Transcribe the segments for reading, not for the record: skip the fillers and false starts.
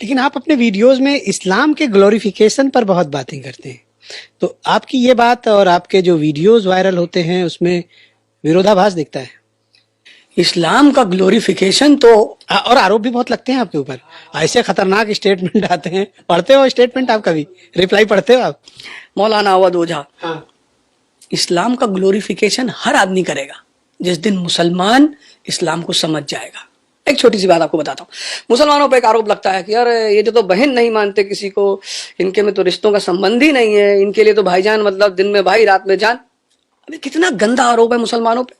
लेकिन आप अपने वीडियोस में इस्लाम के ग्लोरिफिकेशन पर बहुत बातें करते हैं, तो आपकी ये बात और आपके जो वीडियोस वायरल होते हैं उसमें विरोधाभास दिखता है। इस्लाम का ग्लोरिफिकेशन तो और आरोप भी बहुत लगते हैं आपके ऊपर, ऐसे खतरनाक स्टेटमेंट आते हैं। पढ़ते हो स्टेटमेंट आप, कभी रिप्लाई पढ़ते हो आप? मौलाना अवध ओझा, हाँ। इस्लाम का ग्लोरिफिकेशन हर आदमी करेगा जिस दिन मुसलमान इस्लाम को समझ जाएगा। एक छोटी सी बात आपको बताता हूँ। मुसलमानों पर एक आरोप लगता है कि यार ये जो तो बहन नहीं मानते किसी को, इनके में तो रिश्तों का संबंध ही नहीं है, इनके लिए तो भाईजान मतलब दिन में भाई रात में जान। अभी कितना गंदा आरोप है मुसलमानों पे।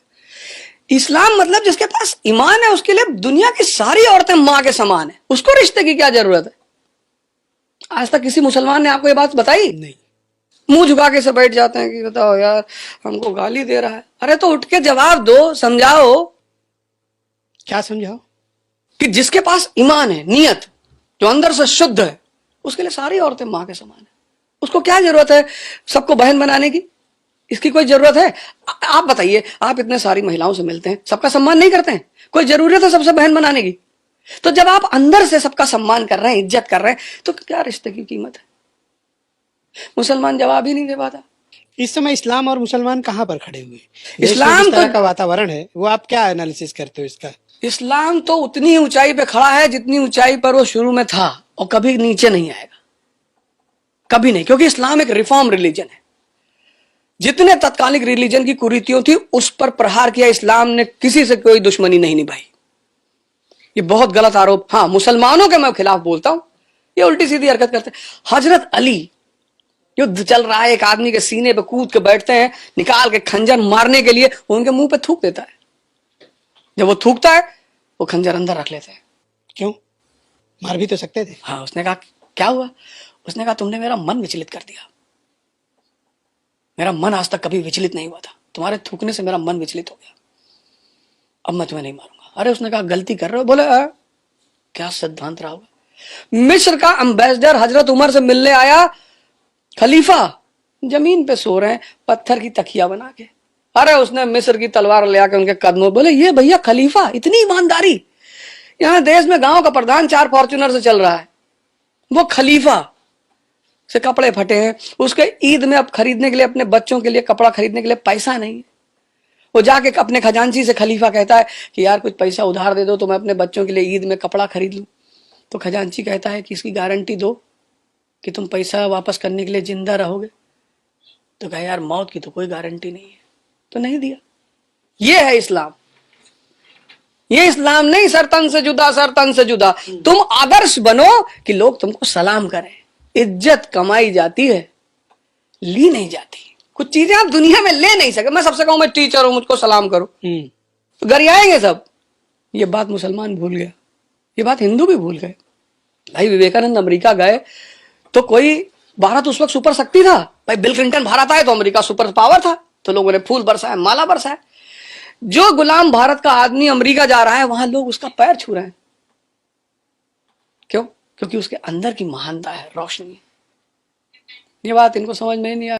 इस्लाम मतलब जिसके पास ईमान है उसके लिए दुनिया की सारी औरतें माँ के समान है, उसको रिश्ते की क्या जरूरत है? आज तक किसी मुसलमान ने आपको ये बात बताई? नहीं। मुंह झुका के से बैठ जाते हैं कि बताओ यार हमको गाली दे रहा है। अरे तो उठ के जवाब दो, समझाओ। क्या समझाओ? कि जिसके पास ईमान है, नियत जो अंदर से शुद्ध है, उसके लिए सारी औरतें माँ के समान है। उसको क्या जरूरत है सबको बहन बनाने की? इसकी कोई जरूरत है? आप बताइए, आप इतने सारी महिलाओं से मिलते हैं, सबका सम्मान नहीं करते हैं? कोई जरूरत है सबसे बहन बनाने की? तो जब आप अंदर से सबका सम्मान कर रहे हैं, इज्जत कर रहे हैं, तो क्या रिश्ते की कीमत है? मुसलमान जवाब ही नहीं दे पाता। इस समय इस्लाम और मुसलमान कहाँ पर खड़े हुए? इस्लाम जिस तरह तो का वातावरण है, वो आप क्या एनालिसिस करते हो इसका? इस्लाम तो उतनी ऊंचाई पे खड़ा है जितनी ऊंचाई पर वो शुरू में था, और कभी नीचे नहीं आएगा, कभी नहीं। क्योंकि इस्लाम एक रिफॉर्म रिलीजन है। जितने तत्कालिक रिलीजन की कुरीतियों थी उस पर प्रहार किया इस्लाम ने, किसी से कोई दुश्मनी नहीं निभाई। ये बहुत गलत आरोप। हाँ, मुसलमानों के मैं खिलाफ बोलता हूं, ये उल्टी सीधी हरकत करते हैं। हजरत अली, युद्ध चल रहा है, एक आदमी के सीने पे कूद के बैठते हैं, निकाल के खंजर मारने के लिए, वो उनके मुंह पे थूक देता है। जब वो थूकता है वो खंजर अंदर रख लेते हैं। क्यों? मार भी तो सकते थे। हाँ, उसने कहा क्या हुआ? उसने कहा तुमने मेरा मन विचलित कर दिया। मेरा मन आज तक कभी विचलित नहीं हुआ था, तुम्हारे थूकने से मेरा मन विचलित हो गया, अब मैं तुम्हें नहीं मारूंगा। अरे उसने कहा गलती कर रहे हो। बोले क्या सिद्धांत रहा होगा? मिस्र का एम्बेसडर हजरत उमर से मिलने आया, खलीफा जमीन पे सो रहे हैं पत्थर की तकिया बना के। अरे उसने मिस्र की तलवार ले आके उनके कदमों, बोले ये भैया खलीफा, इतनी ईमानदारी? यहां देश में गांव का प्रधान 4 फॉर्च्यूनर से चल रहा है, वो खलीफा से कपड़े फटे हैं, उसके ईद में अब खरीदने के लिए, अपने बच्चों के लिए कपड़ा खरीदने के लिए पैसा नहीं है। वो जाके अपने खजांची से खलीफा कहता है कि यार कुछ पैसा उधार दे दो तो मैं अपने बच्चों के लिए ईद में कपड़ा खरीद लूं। तो खजांची कहता है कि इसकी गारंटी दो कि तुम पैसा वापस करने के लिए जिंदा रहोगे। तो कहा यार मौत की तो कोई गारंटी नहीं है, तो नहीं दिया। ये है इस्लाम। ये इस्लाम नहीं सरतन से जुदा, सरतन से जुदा। तुम आदर्श बनो कि लोग तुमको सलाम करें। इज्जत कमाई जाती है, ली नहीं जाती। कुछ चीजें आप दुनिया में ले नहीं सके। मैं सबसे कहूं मैं टीचर हूं, मुझको सलाम करो, तो घर आएंगे सब। ये बात मुसलमान भूल गया, ये बात हिंदू भी भूल गए। भाई विवेकानंद अमेरिका गए तो कोई, भारत उस वक्त सुपर शक्ति था। भाई बिल क्लिंटन भारत आए तो अमेरिका सुपर पावर था, तो लोगों ने फूल बरसाए, माला बरसाए। जो गुलाम भारत का आदमी अमेरिका जा रहा है वहां लोग उसका पैर छू रहे हैं। क्यों? क्योंकि उसके अंदर की महानता है, रोशनी है। ये बात इनको समझ में नहीं आ